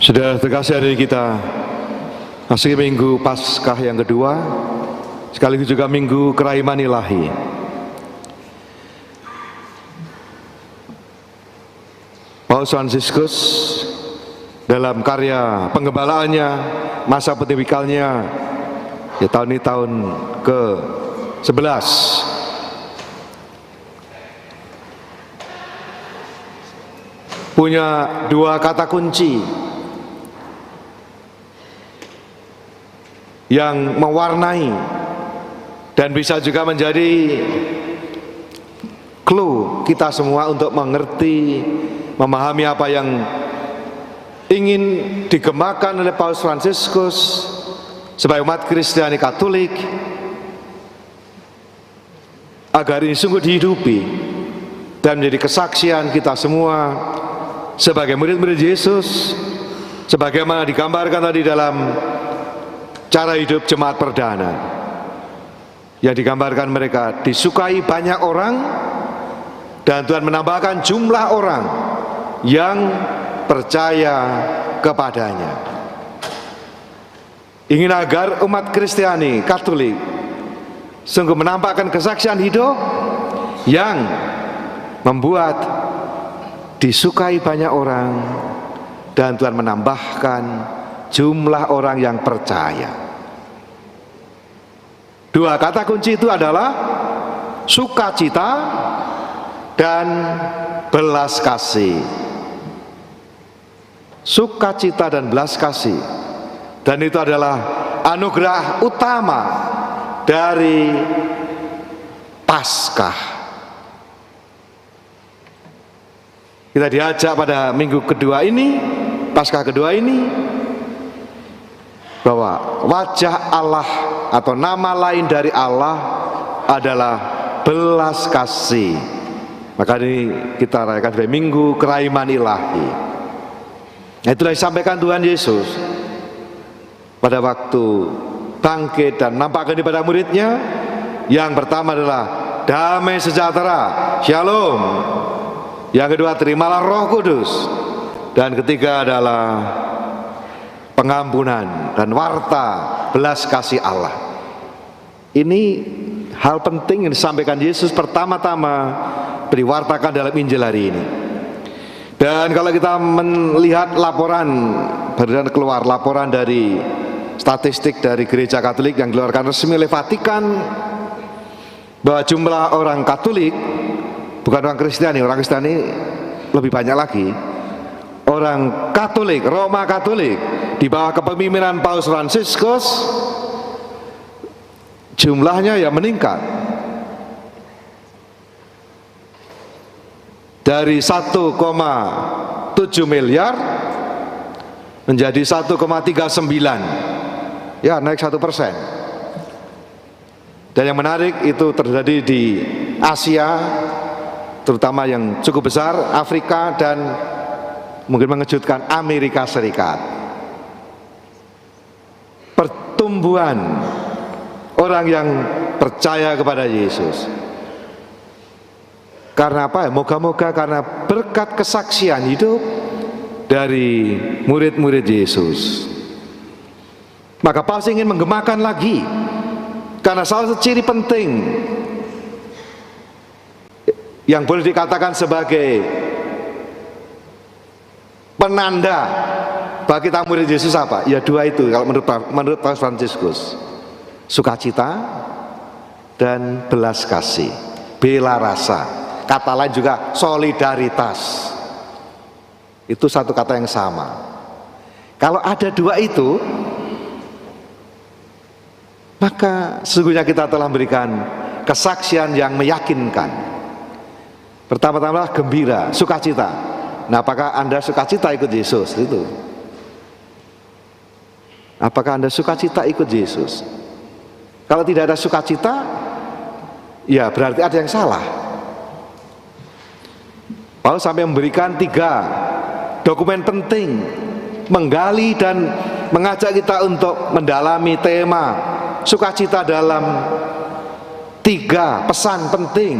Sudah terkasih hari kita masih minggu Paskah yang kedua, sekaligus juga minggu kerahiman ilahi. Paus Fransiskus dalam karya penggembalaannya, masa pontifikalnya, ya tahun ini tahun ke-11, punya dua kata kunci yang mewarnai dan bisa juga menjadi clue kita semua untuk mengerti, memahami apa yang ingin digemakan oleh Paus Fransiskus sebagai umat Kristiani Katolik, agar ini sungguh dihidupi dan menjadi kesaksian kita semua sebagai murid-murid Yesus, sebagaimana digambarkan tadi dalam cara hidup jemaat perdana, yang digambarkan mereka disukai banyak orang, dan Tuhan menambahkan jumlah orang yang percaya kepadanya. Ingin agar umat Kristiani Katolik sungguh menampakkan kesaksian hidup yang membuat disukai banyak orang, dan Tuhan menambahkan jumlah orang yang percaya. Dua kata kunci itu adalah sukacita dan belas kasih. Sukacita dan belas kasih, dan itu adalah anugerah utama dari Paskah. Kita diajak pada minggu kedua ini, Paskah kedua ini, bahwa wajah Allah atau nama lain dari Allah adalah belas kasih. Maka ini kita rayakan sebagai minggu kerahiman ilahi. Itulah disampaikan Tuhan Yesus pada waktu bangkit dan nampakkan kepada muridnya. Yang pertama adalah damai sejahtera, shalom. Yang kedua, terimalah Roh Kudus. Dan ketiga adalah pengampunan dan warta belas kasih Allah. Ini hal penting yang disampaikan Yesus pertama-tama diwartakan dalam Injil hari ini. Dan kalau kita melihat laporan, baru keluar laporan dari statistik dari Gereja Katolik yang dikeluarkan resmi oleh Vatikan, bahwa jumlah orang Katolik, bukan orang Kristiani, orang Kristiani lebih banyak lagi, orang Katolik, Roma Katolik di bawah kepemimpinan Paus Fransiskus, jumlahnya ya meningkat dari 1,7 miliar menjadi 1,39, ya naik 1%. Dan yang menarik itu terjadi di Asia, terutama yang cukup besar, Afrika, dan mungkin mengejutkan Amerika Serikat. Pertumbuhan orang yang percaya kepada Yesus. Karena apa? Moga-moga karena berkat kesaksian hidup dari murid-murid Yesus. Maka Paus ingin menggemakan lagi, karena salah satu ciri penting yang boleh dikatakan sebagai penanda bahwa kita murid Yesus apa? Ya dua itu kalau menurut Paus Fransiskus: sukacita dan belas kasih, bela rasa. Kata lain juga solidaritas. Itu satu kata yang sama. Kalau ada dua itu, maka sesungguhnya kita telah memberikan kesaksian yang meyakinkan. Pertama-tama gembira, sukacita. Nah, apakah Anda sukacita ikut Yesus? Itu. Apakah Anda sukacita ikut Yesus? Kalau tidak ada sukacita, ya berarti ada yang salah. Paus sampai memberikan 3 dokumen penting, menggali dan mengajak kita untuk mendalami tema sukacita dalam 3 pesan penting.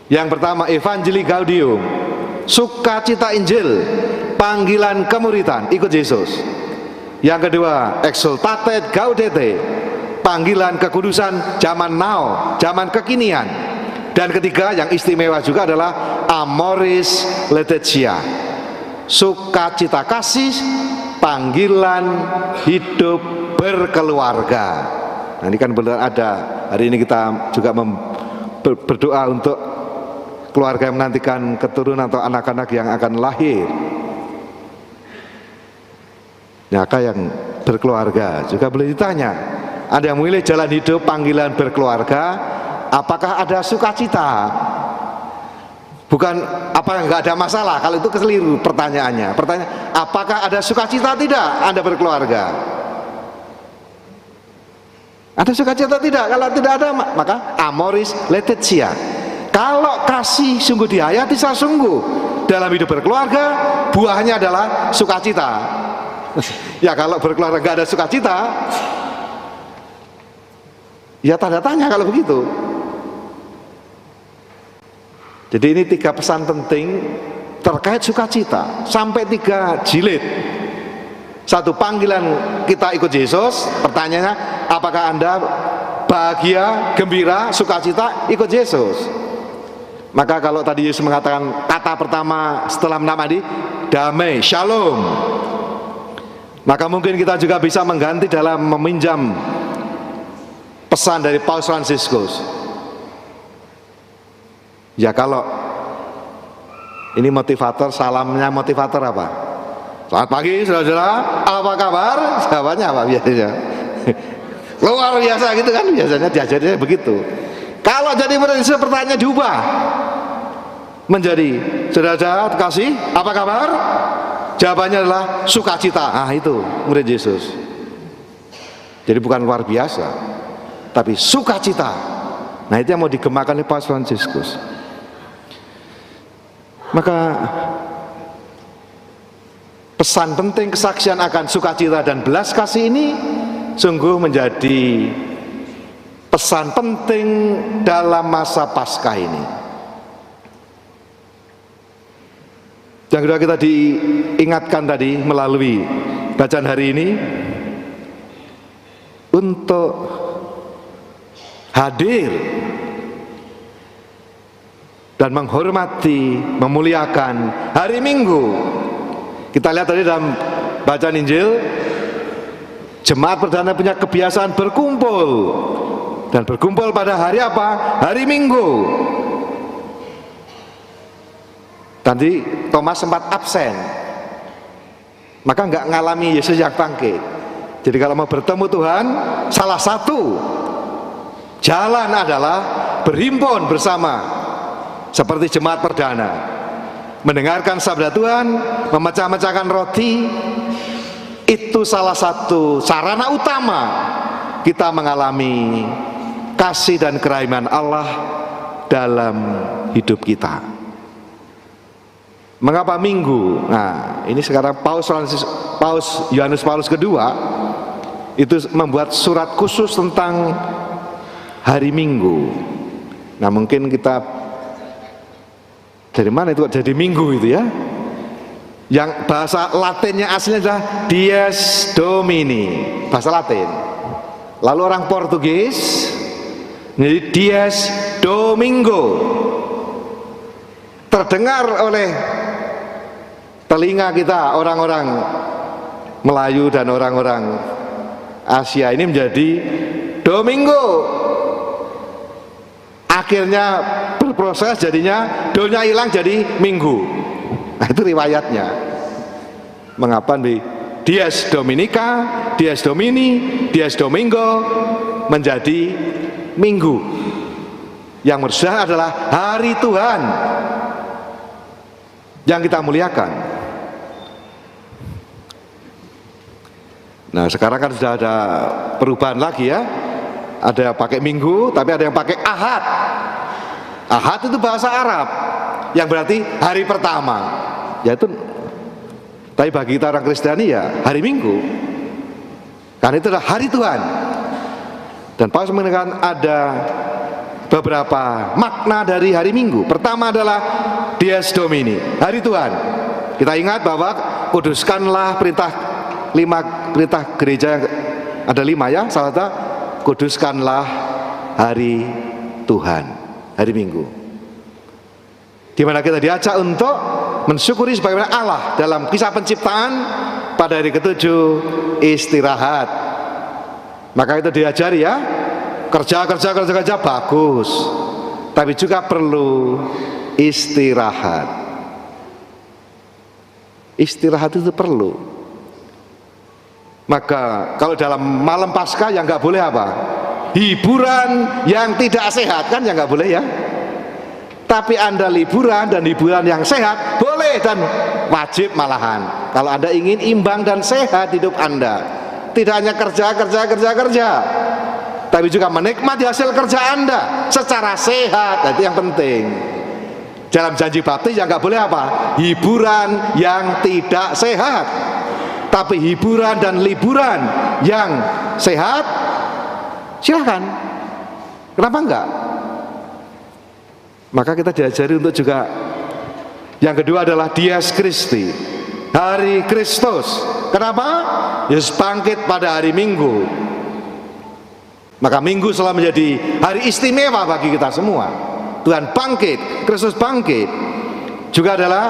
Yang pertama, Evangelii Gaudium, sukacita Injil panggilan kemuridan, ikut Yesus. Yang kedua, exsultate gaudete, panggilan kekudusan zaman now, zaman kekinian. Dan ketiga yang istimewa juga adalah amoris laetitia, sukacita kasih, panggilan hidup berkeluarga. Nah, ini kan benar ada. Hari ini kita juga berdoa untuk keluarga yang menantikan keturunan atau anak-anak yang akan lahir. Maka yang berkeluarga juga boleh ditanya, Anda yang memilih jalan hidup panggilan berkeluarga, apakah ada sukacita? Bukan apa yang nggak ada masalah, kalau itu keliru pertanyaannya. Pertanyaan, apakah ada sukacita tidak Anda berkeluarga? Ada sukacita tidak? Kalau tidak ada, maka amoris laetitia. Kalau kasih sungguh dihayati secara sungguh dalam hidup berkeluarga, buahnya adalah sukacita. Ya kalau berkeluarga nggak ada sukacita, ya tanda tanya kalau begitu. Jadi ini 3 pesan penting terkait sukacita, sampai 3 jilid. 1, panggilan kita ikut Yesus. Pertanyaannya, apakah Anda bahagia, gembira, sukacita ikut Yesus? Maka kalau tadi Yesus mengatakan kata pertama setelah menamai, damai, shalom, maka mungkin kita juga bisa mengganti dalam meminjam pesan dari Paus Fransiskus. Ya kalau ini motivator, salamnya motivator apa? Selamat pagi saudara-saudara, apa kabar? Jawabannya apa biasanya? Luar biasa gitu kan, biasanya diajarinnya begitu. Kalau jadi murid Yesus, pertanyaan diubah menjadi, saudara-saudara kasih, apa kabar? Jawabannya adalah sukacita. Ah, itu murid Yesus. Jadi bukan luar biasa, tapi sukacita. Nah, itu yang mau digemakan oleh Paus Fransiskus. Maka pesan penting kesaksian akan sukacita dan belas kasih ini sungguh menjadi pesan penting dalam masa Paskah ini. Yang kedua, kita diingatkan tadi melalui bacaan hari ini untuk hadir dan menghormati, memuliakan hari Minggu. Kita lihat tadi dalam bacaan Injil, jemaat perdana punya kebiasaan berkumpul, dan berkumpul pada hari apa? Hari Minggu. Tadi Thomas sempat absen, maka nggak ngalami Yesus yang bangkit. Jadi kalau mau bertemu Tuhan, salah satu jalan adalah berhimpun bersama seperti jemaat perdana, mendengarkan sabda Tuhan, memecah-mecahkan roti. Itu salah satu sarana utama kita mengalami kasih dan kerahiman Allah dalam hidup kita. Mengapa Minggu? Nah, ini sekarang Paus Yohanes Paulus kedua itu membuat surat khusus tentang hari Minggu. Nah, mungkin kita dari mana itu jadi Minggu itu ya? Yang bahasa Latinnya aslinya adalah Dies Domini, bahasa Latin. Lalu orang Portugis menjadi Dies Domingo. Terdengar oleh telinga kita orang-orang Melayu dan orang-orang Asia ini menjadi Domingo. Akhirnya berproses jadinya donya hilang jadi Minggu. Nah, itu riwayatnya. Mengapa di Dies Dominica, Dies Domini, Dies Domingo menjadi Minggu? Yang maksudnya adalah hari Tuhan yang kita muliakan. Nah, sekarang kan sudah ada perubahan lagi ya. Ada yang pakai Minggu, tapi ada yang pakai Ahad. Ahad itu bahasa Arab yang berarti hari pertama. Yaitu, tapi bagi kita orang Kristiani ya hari Minggu, karena itu adalah hari Tuhan. Dan Paulus mengatakan ada beberapa makna dari hari Minggu. Pertama adalah Dies Domini, hari Tuhan. Kita ingat bahwa kuduskanlah, perintah gereja ada 5 ya, salah satu kuduskanlah hari Tuhan, hari Minggu, di mana kita diajak untuk mensyukuri sebagaimana Allah dalam kisah penciptaan pada hari ke-7 istirahat. Maka itu diajari ya, kerja bagus, tapi juga perlu istirahat. Istirahat itu perlu. Maka kalau dalam malam Paskah yang nggak boleh apa? Hiburan yang tidak sehat, kan yang nggak boleh ya. Tapi Anda liburan, dan liburan yang sehat boleh dan wajib malahan. Kalau Anda ingin imbang dan sehat hidup Anda, tidak hanya kerja, tapi juga menikmati hasil kerja Anda secara sehat. Nah, itu yang penting. Dalam janji baptis yang nggak boleh apa? Hiburan yang tidak sehat. Tapi hiburan dan liburan yang sehat, silahkan. Kenapa enggak? Maka kita diajari untuk juga yang kedua adalah Dies Christi, hari Kristus. Kenapa? Yesus bangkit pada hari Minggu. Maka Minggu selalu menjadi hari istimewa bagi kita semua. Tuhan bangkit, Kristus bangkit. Juga adalah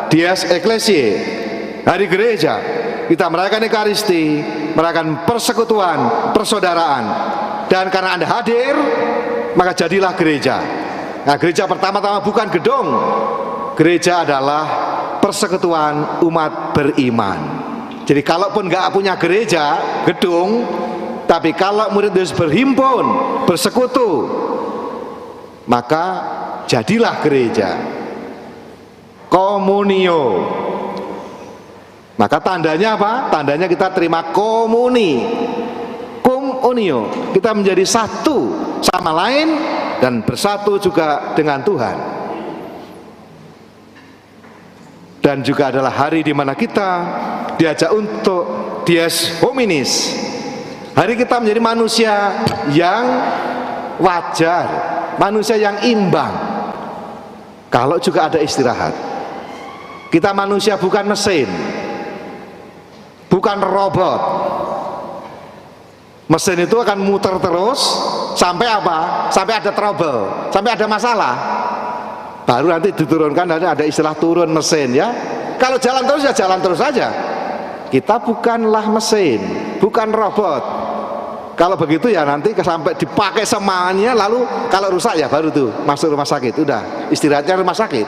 Dies Ecclesiae, hari gereja. Kita merayakan Ekaristi, merayakan persekutuan, persaudaraan. Dan karena Anda hadir, maka jadilah gereja. Nah, gereja pertama-tama bukan gedung. Gereja adalah persekutuan umat beriman. Jadi kalaupun nggak punya gereja, gedung, tapi kalau murid Yesus berhimpun, bersekutu, maka jadilah gereja. Komunio. Maka tandanya apa? Tandanya kita terima komuni, komunio. Kita menjadi satu sama lain dan bersatu juga dengan Tuhan. Dan juga adalah hari di mana kita diajak untuk Dies Hominis. Hari kita menjadi manusia yang wajar, manusia yang imbang. Kalau juga ada istirahat. Kita manusia bukan mesin, bukan robot. Mesin itu akan muter terus sampai apa? Sampai ada trouble, sampai ada masalah. Baru nanti diturunkan, ada istilah turun mesin ya. Kalau jalan terus ya jalan terus saja. Kita bukanlah mesin, bukan robot. Kalau begitu ya nanti sampai dipakai semuanya, lalu kalau rusak ya baru tuh masuk rumah sakit. Udah istirahatnya rumah sakit.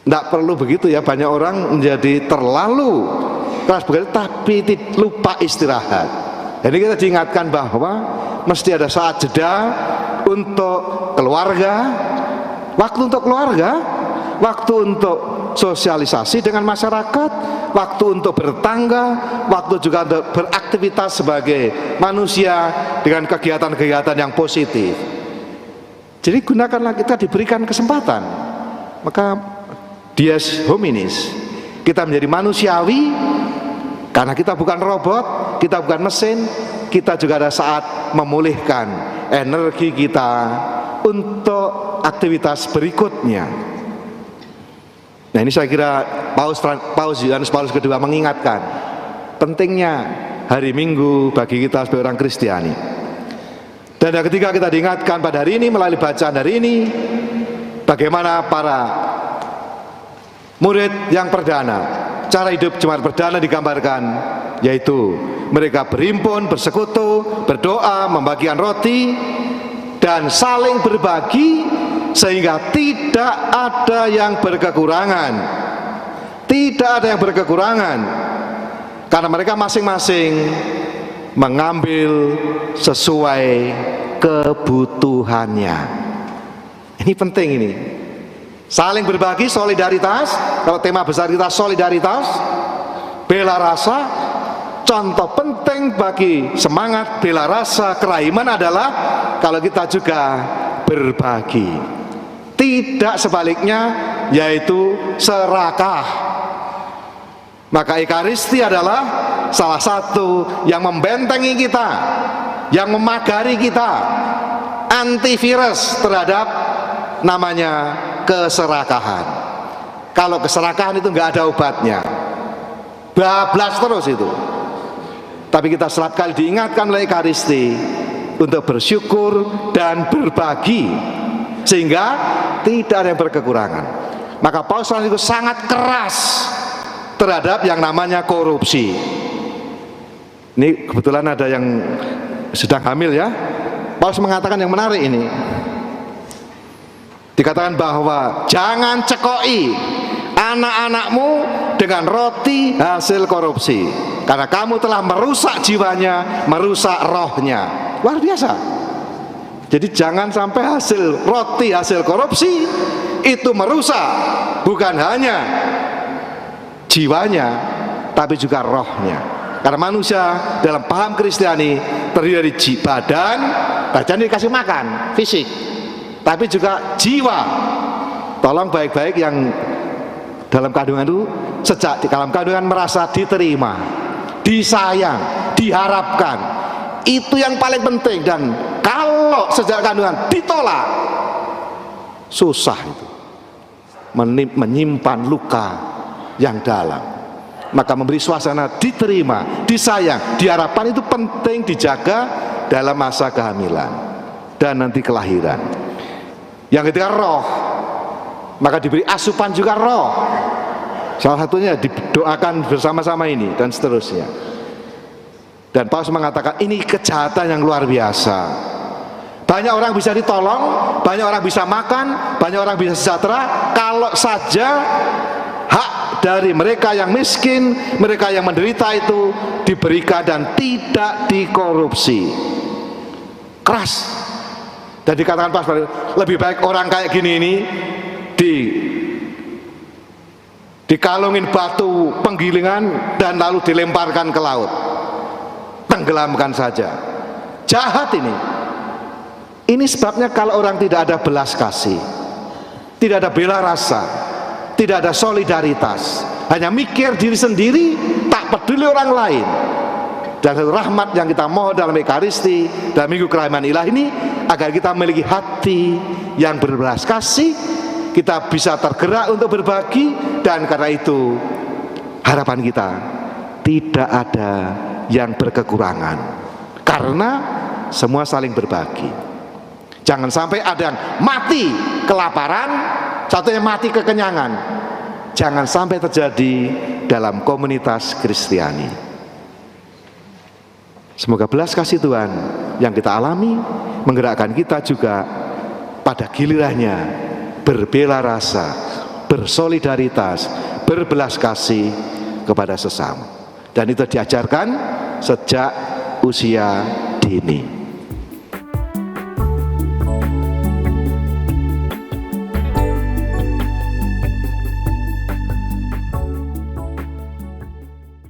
Tidak perlu begitu ya, banyak orang menjadi terlalu keras bekerja tapi lupa istirahat. Jadi kita diingatkan bahwa mesti ada saat jeda untuk keluarga, waktu untuk keluarga, waktu untuk sosialisasi dengan masyarakat, waktu untuk bertetangga, waktu juga untuk beraktivitas sebagai manusia dengan kegiatan-kegiatan yang positif. Jadi gunakanlah, kita diberikan kesempatan. Maka Dies Hominis, kita menjadi manusiawi karena kita bukan robot, kita bukan mesin. Kita juga ada saat memulihkan energi kita untuk aktivitas berikutnya. Nah, ini saya kira Paus Yohanes Paulus kedua mengingatkan pentingnya hari Minggu bagi kita sebagai orang Kristiani. Dan yang ketiga, kita diingatkan pada hari ini melalui bacaan hari ini bagaimana para murid yang perdana, cara hidup jemaat perdana digambarkan, yaitu mereka berhimpun, bersekutu, berdoa, membagikan roti, dan saling berbagi sehingga tidak ada yang berkekurangan. Tidak ada yang berkekurangan karena mereka masing-masing mengambil sesuai kebutuhannya. Ini penting ini. Saling berbagi, solidaritas. Kalau tema besar kita solidaritas, bela rasa. Contoh penting bagi semangat bela rasa kerahiman adalah kalau kita juga berbagi. Tidak sebaliknya, yaitu serakah. Maka Ekaristi adalah salah satu yang membentengi kita, yang memagari kita, antivirus terhadap namanya keserakahan. Kalau keserakahan itu nggak ada obatnya, bablas terus itu. Tapi kita setiap kali diingatkan oleh Ekaristi untuk bersyukur dan berbagi, sehingga tidak ada yang berkekurangan. Maka Paus itu sangat keras terhadap yang namanya korupsi. Ini kebetulan ada yang sedang hamil ya. Paus mengatakan yang menarik ini. Dikatakan bahwa jangan cekoi anak-anakmu dengan roti hasil korupsi, karena kamu telah merusak jiwanya, merusak rohnya. Luar biasa. Jadi jangan sampai hasil roti hasil korupsi itu merusak bukan hanya jiwanya, tapi juga rohnya. Karena manusia dalam paham Kristiani terdiri dari badan dikasih makan, fisik, tapi juga jiwa. Tolong baik-baik yang dalam kandungan itu, sejak di dalam kandungan merasa diterima, disayang, diharapkan. Itu yang paling penting. Dan kalau sejak kandungan ditolak, susah itu menyimpan luka yang dalam. Maka memberi suasana diterima, disayang, diharapkan itu penting dijaga dalam masa kehamilan dan nanti kelahiran. Yang ketiga roh, maka diberi asupan juga roh. Salah satunya didoakan bersama-sama ini dan seterusnya. Dan Paus mengatakan ini kejahatan yang luar biasa. Banyak orang bisa ditolong, banyak orang bisa makan, banyak orang bisa sejahtera kalau saja hak dari mereka yang miskin, mereka yang menderita itu diberikan dan tidak dikorupsi. Keras. Dan dikatakan Paus, lebih baik orang kayak gini ini dikalungin batu penggilingan dan lalu dilemparkan ke laut, tenggelamkan saja. Jahat ini. Ini sebabnya kalau orang tidak ada belas kasih, tidak ada bela rasa, tidak ada solidaritas, hanya mikir diri sendiri, tak peduli orang lain. Dan rahmat yang kita mohon dalam Ekaristi dan Minggu Kelahiran Ilahi ini, agar kita memiliki hati yang berbelas kasih, kita bisa tergerak untuk berbagi. Dan karena itu harapan kita tidak ada yang berkekurangan, karena semua saling berbagi. Jangan sampai ada yang mati kelaparan, satunya mati kekenyangan. Jangan sampai terjadi dalam komunitas Kristiani. Semoga belas kasih Tuhan yang kita alami menggerakkan kita juga pada gilirannya berbela rasa, bersolidaritas, berbelas kasih kepada sesama. Dan itu diajarkan sejak usia dini.